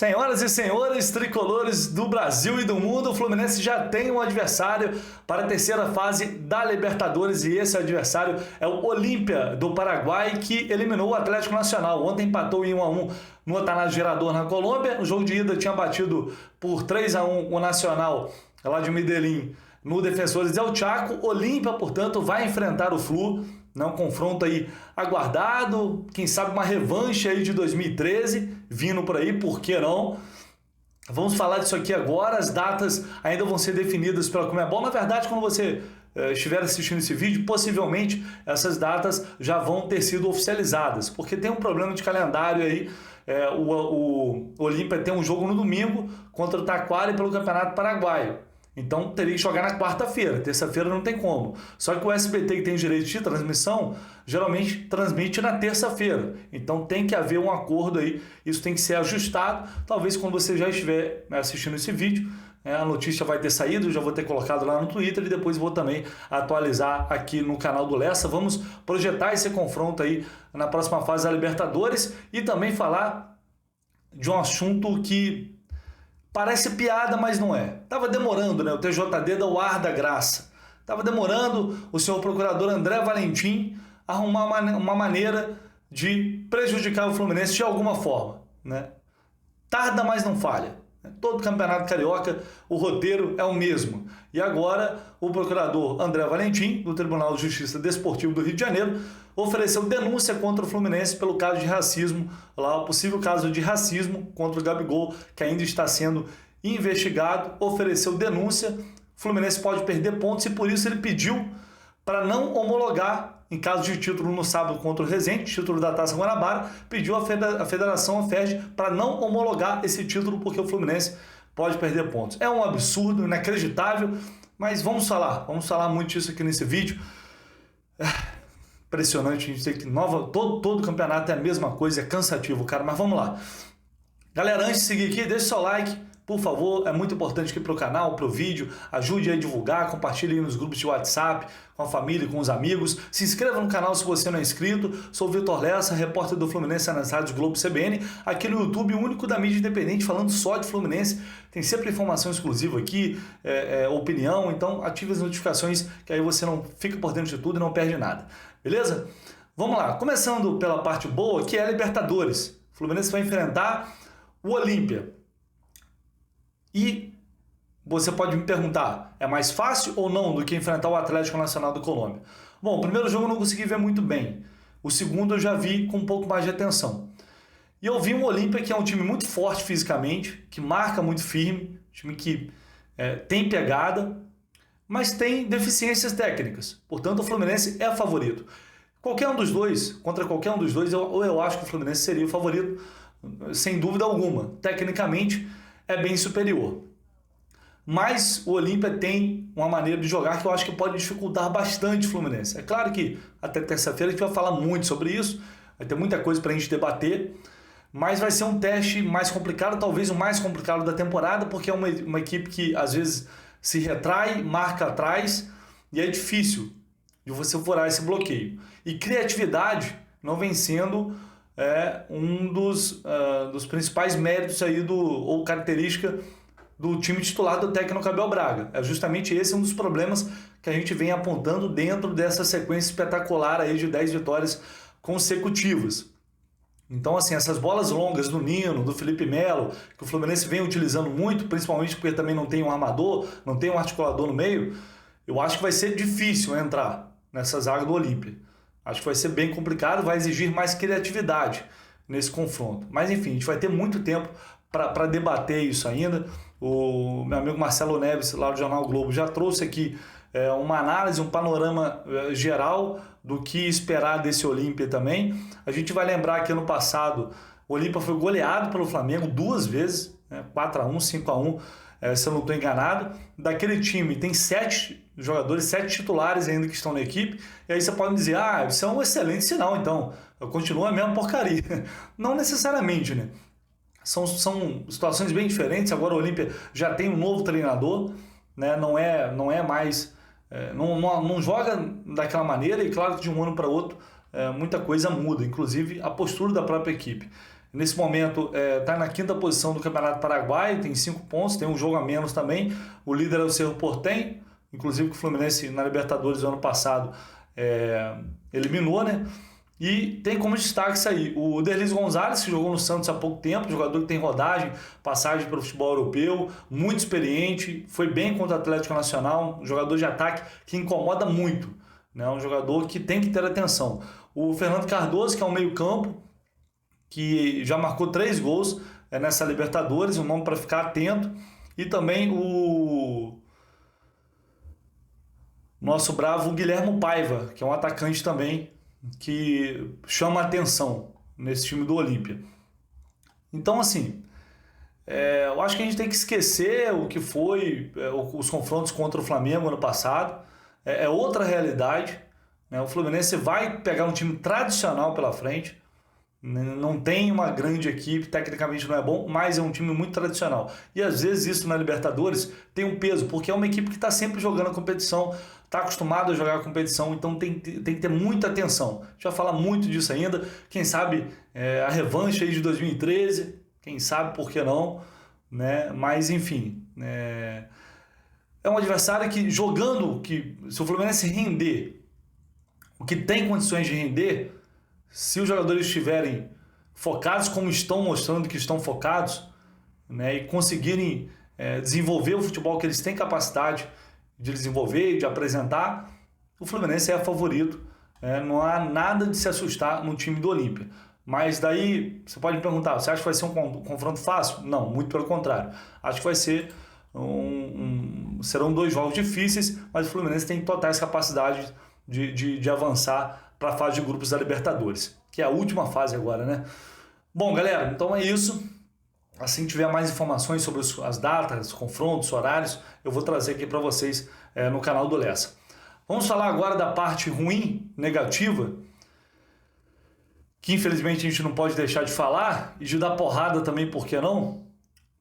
Senhoras e senhores, tricolores do Brasil e do mundo, o Fluminense já tem um adversário para a terceira fase da Libertadores e esse adversário é o Olímpia do Paraguai, que eliminou o Atlético Nacional. Ontem empatou em 1-1 no Atanásio Girardot na Colômbia. O jogo de ida tinha batido por 3-1 o Nacional lá de Medellín no Defensores del Chaco. Olímpia, portanto, vai enfrentar o Flu. Um confronto aí aguardado, quem sabe uma revanche aí de 2013, vindo por aí, por que não? Vamos falar disso aqui agora, as datas ainda vão ser definidas pela Conmebol. Na verdade, quando você estiver assistindo esse vídeo, possivelmente essas datas já vão ter sido oficializadas, porque tem um problema de calendário aí. O Olímpia tem um jogo no domingo contra o Taquari pelo Campeonato Paraguaio. Então teria que jogar na quarta-feira, terça-feira não tem como. Só que o SBT, que tem direito de transmissão, geralmente transmite na terça-feira. Então tem que haver um acordo aí, isso tem que ser ajustado. Talvez quando você já estiver assistindo esse vídeo, a notícia vai ter saído, eu já vou ter colocado lá no Twitter e depois vou também atualizar aqui no canal do Lessa. Vamos projetar esse confronto aí na próxima fase da Libertadores e também falar de um assunto que parece piada, mas não é. Tava demorando, né? O TJD dá o ar da graça. Tava demorando o senhor procurador André Valentim arrumar uma maneira de prejudicar o Fluminense de alguma forma, né? Tarda, mas não falha. Todo campeonato carioca, o roteiro é o mesmo. E agora, o procurador André Valentim, do Tribunal de Justiça Desportivo do Rio de Janeiro, ofereceu denúncia contra o Fluminense pelo caso de racismo, lá o possível caso de racismo contra o Gabigol, que ainda está sendo investigado, ofereceu denúncia. O Fluminense pode perder pontos e por isso ele pediu para não homologar, em caso de título no sábado contra o Resende, título da Taça Guanabara, pediu a federação, a FERJ, para não homologar esse título porque o Fluminense pode perder pontos. É um absurdo, inacreditável, mas vamos falar muito disso aqui nesse vídeo. Impressionante, a gente tem que todo campeonato é a mesma coisa, é cansativo, cara, mas vamos lá. Galera, antes de seguir aqui, deixa o seu like, por favor, é muito importante aqui para o canal, para o vídeo, ajude a divulgar, compartilhe aí nos grupos de WhatsApp, com a família, com os amigos, se inscreva no canal se você não é inscrito. Sou o Vitor Lessa, repórter do Fluminense nas rádios Globo CBN, aqui no YouTube, o único da mídia independente falando só de Fluminense, tem sempre informação exclusiva aqui, opinião, então ative as notificações que aí você não fica por dentro de tudo e não perde nada, beleza? Vamos lá, começando pela parte boa, que é a Libertadores. O Fluminense vai enfrentar o Olímpia. E você pode me perguntar, é mais fácil ou não do que enfrentar o Atlético Nacional da Colômbia? Bom, o primeiro jogo eu não consegui ver muito bem. O segundo eu já vi com um pouco mais de atenção. E eu vi um Olímpia que é um time muito forte fisicamente, que marca muito firme, time que tem pegada, mas tem deficiências técnicas. Portanto, o Fluminense é favorito. Qualquer um dos dois, contra qualquer um dos dois, eu acho que o Fluminense seria o favorito, sem dúvida alguma. Tecnicamente, é bem superior. Mas o Olímpia tem uma maneira de jogar que eu acho que pode dificultar bastante o Fluminense. É claro que até terça-feira a gente vai falar muito sobre isso, vai ter muita coisa para a gente debater, mas vai ser um teste mais complicado, talvez o mais complicado da temporada, porque é uma equipe que às vezes se retrai, marca atrás, e é difícil de você furar esse bloqueio. E criatividade não vem sendo um dos principais méritos aí ou característica do time titular do técnico Abel Braga. É justamente esse um dos problemas que a gente vem apontando dentro dessa sequência espetacular aí de 10 vitórias consecutivas. Então, assim, essas bolas longas do Nino, do Felipe Melo, que o Fluminense vem utilizando muito, principalmente porque também não tem um armador, não tem um articulador no meio, eu acho que vai ser difícil entrar nessa zaga do Olímpia. Acho que vai ser bem complicado, vai exigir mais criatividade nesse confronto. Mas enfim, a gente vai ter muito tempo para debater isso ainda. O meu amigo Marcelo Neves, lá do Jornal Globo, já trouxe aqui uma análise, um panorama geral do que esperar desse Olímpia também. A gente vai lembrar que ano passado o Olímpia foi goleado pelo Flamengo 2 vezes, 4-1, 5-1, se eu não estou enganado. Daquele time tem 7 jogadores, 7 titulares ainda que estão na equipe, e aí você pode dizer, isso é um excelente sinal, então, continua a mesma porcaria. Não necessariamente, né? São situações bem diferentes. Agora o Olímpia já tem um novo treinador, né? Não é mais, não joga daquela maneira, e claro que de um ano para outro muita coisa muda, inclusive a postura da própria equipe. Nesse momento está na 5ª posição do Campeonato Paraguaio, tem 5 pontos, tem um jogo a menos também. O líder é o Cerro Porteño, inclusive que o Fluminense na Libertadores do ano passado eliminou, né? E tem como destaque isso aí, o Derlis Gonzalez, que jogou no Santos há pouco tempo, jogador que tem rodagem, passagem para o futebol europeu, muito experiente, foi bem contra o Atlético Nacional, um jogador de ataque que incomoda muito, né? Um jogador que tem que ter atenção. O Fernando Cardoso, que é um meio-campo, que já marcou 3 gols nessa Libertadores, um nome para ficar atento. E também o nosso bravo Guilherme Paiva, que é um atacante também que chama a atenção nesse time do Olímpia. Então, assim, eu acho que a gente tem que esquecer o que foi os confrontos contra o Flamengo ano passado. É outra realidade, né? O Fluminense vai pegar um time tradicional pela frente. Não tem uma grande equipe, tecnicamente não é bom, mas é um time muito tradicional. E às vezes isso na Libertadores tem um peso, porque é uma equipe que está sempre jogando a competição, está acostumado a jogar a competição, então tem que ter muita atenção. A gente vai falar muito disso ainda, quem sabe a revanche aí de 2013, quem sabe por que não, né? Mas enfim, é um adversário que jogando, que se o Fluminense render o que tem condições de render, se os jogadores estiverem focados como estão mostrando que estão focados, né, e conseguirem desenvolver o futebol que eles têm capacidade de desenvolver e de apresentar, o Fluminense é favorito. Não há nada de se assustar no time do Olímpia. Mas daí você pode me perguntar, você acha que vai ser um confronto fácil? Não, muito pelo contrário. Acho que vai ser serão 2 jogos difíceis, mas o Fluminense tem totais capacidades de avançar para a fase de grupos da Libertadores, que é a última fase agora, né? Bom, galera, então é isso. Assim que tiver mais informações sobre as datas, os confrontos, horários, eu vou trazer aqui para vocês no canal do Lessa. Vamos falar agora da parte ruim, negativa, que infelizmente a gente não pode deixar de falar, e de dar porrada também, por que não?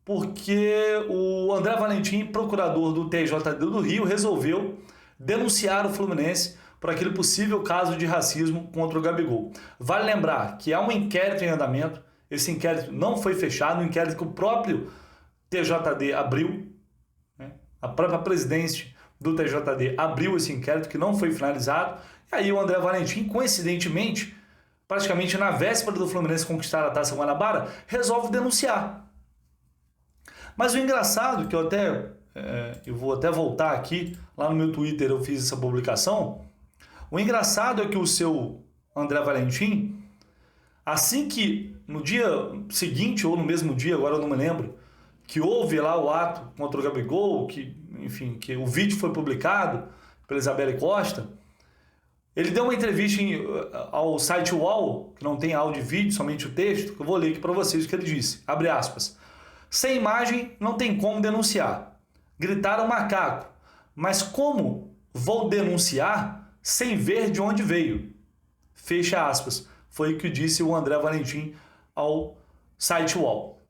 Porque o André Valentim, procurador do TJD do Rio, resolveu denunciar o Fluminense por aquele possível caso de racismo contra o Gabigol. Vale lembrar que há um inquérito em andamento, esse inquérito não foi fechado, um inquérito que o próprio TJD abriu, né? A própria presidente do TJD abriu esse inquérito que não foi finalizado, e aí o André Valentim, coincidentemente, praticamente na véspera do Fluminense conquistar a Taça Guanabara, resolve denunciar. Mas o engraçado, que eu vou até voltar aqui, lá no meu Twitter eu fiz essa publicação, o engraçado é que o seu André Valentim, assim que no dia seguinte ou no mesmo dia, agora eu não me lembro, que houve lá o ato contra o Gabigol, que o vídeo foi publicado pela Isabelle Costa, ele deu uma entrevista ao site UOL, que não tem áudio e vídeo, somente o texto, que eu vou ler aqui para vocês o que ele disse, abre aspas, sem imagem não tem como denunciar, gritaram macaco, mas como vou denunciar sem ver de onde veio? Fecha aspas. Foi o que disse o André Valentim ao site UOL.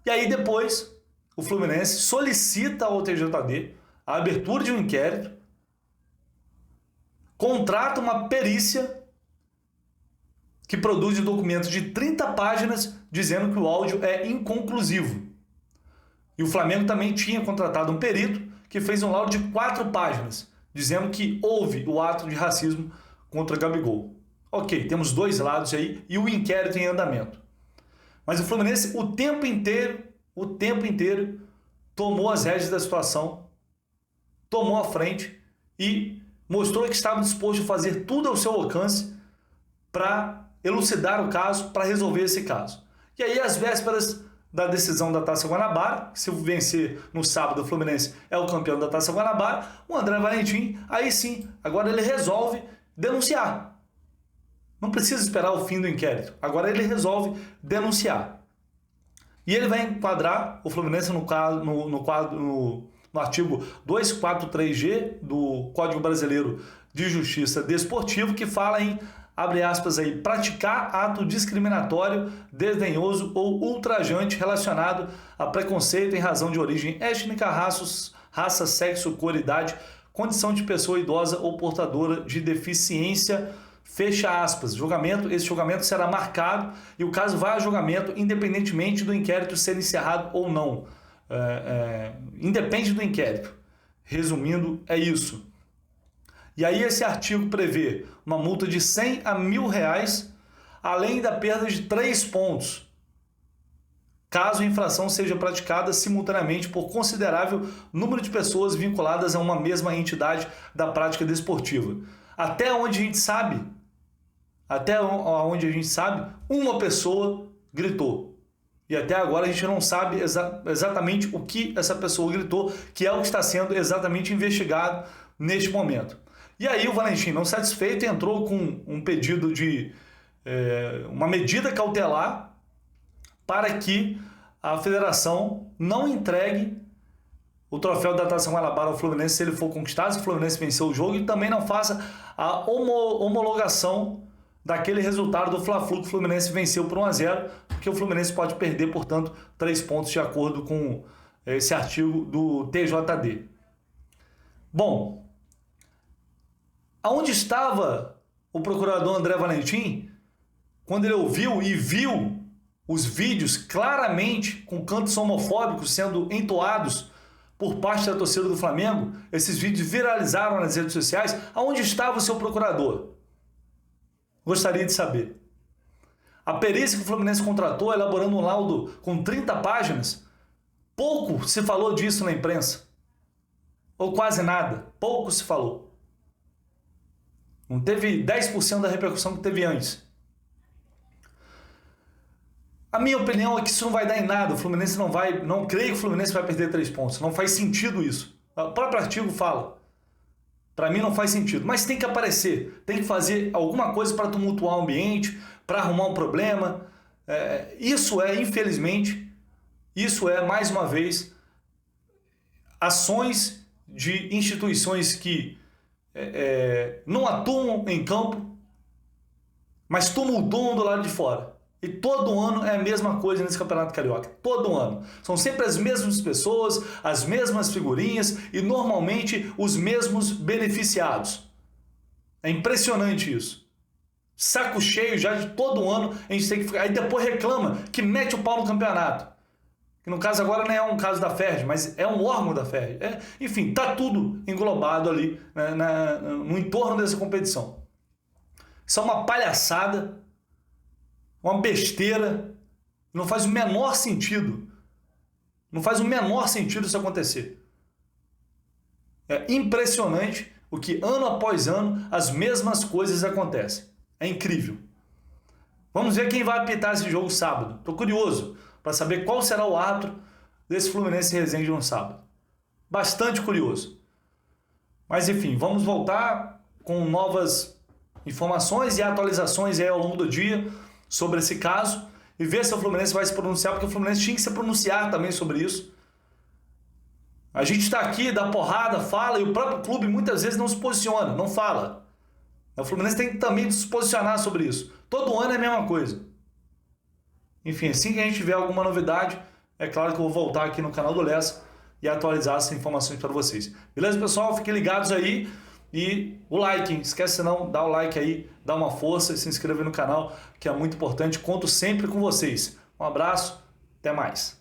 E aí depois, o Fluminense solicita ao TJD a abertura de um inquérito, contrata uma perícia que produz um documento de 30 páginas dizendo que o áudio é inconclusivo. E o Flamengo também tinha contratado um perito que fez um laudo de 4 páginas, dizendo que houve o ato de racismo contra Gabigol. Ok, temos 2 lados aí e o inquérito em andamento. Mas o Fluminense o tempo inteiro tomou as rédeas da situação, tomou a frente e mostrou que estava disposto a fazer tudo ao seu alcance para elucidar o caso, para resolver esse caso. E aí, às vésperas da decisão da Taça Guanabara, se vencer no sábado o Fluminense é o campeão da Taça Guanabara, o André Valentim, aí sim, agora ele resolve denunciar. Não precisa esperar o fim do inquérito, agora ele resolve denunciar. E ele vai enquadrar o Fluminense no artigo 243G do Código Brasileiro de Justiça Desportivo, que fala em, abre aspas aí, praticar ato discriminatório, desdenhoso ou ultrajante relacionado a preconceito em razão de origem étnica, raça, sexo, cor, idade, condição de pessoa idosa ou portadora de deficiência fecha aspas, julgamento, esse julgamento será marcado e o caso vai a julgamento independentemente do inquérito ser encerrado ou não. Independe do inquérito. Resumindo, é isso. E aí esse artigo prevê uma multa de 100 a R$1.000, além da perda de 3 pontos, caso a infração seja praticada simultaneamente por considerável número de pessoas vinculadas a uma mesma entidade da prática desportiva. Até onde a gente sabe, uma pessoa gritou. E até agora a gente não sabe exatamente o que essa pessoa gritou, que é o que está sendo exatamente investigado neste momento. E aí o Valentim, não satisfeito, entrou com um pedido de uma medida cautelar para que a federação não entregue o troféu da Taça Guanabara ao Fluminense se ele for conquistado, se o Fluminense vencer o jogo, e também não faça a homologação daquele resultado do Fla-Flu que o Fluminense venceu por 1-0, porque o Fluminense pode perder, portanto, 3 pontos de acordo com esse artigo do TJD. Bom, aonde estava o procurador André Valentim quando ele ouviu e viu os vídeos claramente com cantos homofóbicos sendo entoados por parte da torcida do Flamengo? Esses vídeos viralizaram nas redes sociais. Aonde estava o seu procurador? Gostaria de saber. A perícia que o Fluminense contratou, elaborando um laudo com 30 páginas, pouco se falou disso na imprensa. Ou quase nada. Pouco se falou. Não teve 10% da repercussão que teve antes. A minha opinião é que isso não vai dar em nada. O Fluminense não creio que o Fluminense vai perder 3 pontos. Não faz sentido isso. O próprio artigo fala. Para mim não faz sentido. Mas tem que aparecer. Tem que fazer alguma coisa para tumultuar o ambiente, para arrumar um problema. Infelizmente, mais uma vez, ações de instituições que não atuam em campo, mas tumultuam do lado de fora. E todo ano é a mesma coisa nesse Campeonato Carioca. Todo ano. São sempre as mesmas pessoas, as mesmas figurinhas e normalmente os mesmos beneficiados. É impressionante isso. Saco cheio já de todo ano a gente tem que ficar. Aí depois reclama que mete o pau no campeonato. Que no caso agora não é um caso da FERJ, mas é um órgão da FERJ. Enfim, tá tudo englobado ali no entorno dessa competição. Isso é uma palhaçada. Uma besteira, não faz o menor sentido. Não faz o menor sentido isso acontecer. É impressionante o que ano após ano as mesmas coisas acontecem. É incrível. Vamos ver quem vai apitar esse jogo sábado. Estou curioso para saber qual será o árbitro desse Fluminense Resende no sábado. Bastante curioso. Mas enfim, vamos voltar com novas informações e atualizações aí ao longo do dia sobre esse caso e ver se o Fluminense vai se pronunciar, porque o Fluminense tinha que se pronunciar também sobre isso. A gente está aqui, dá porrada, fala, e o próprio clube muitas vezes não se posiciona, não fala. O Fluminense tem que também se posicionar sobre isso. Todo ano é a mesma coisa. Enfim, assim que a gente tiver alguma novidade, é claro que eu vou voltar aqui no canal do Lessa e atualizar essas informações para vocês. Beleza, pessoal? Fiquem ligados aí. E o like, hein? Esquece não, dá o like aí, dá uma força e se inscreve no canal, que é muito importante. Conto sempre com vocês. Um abraço, até mais.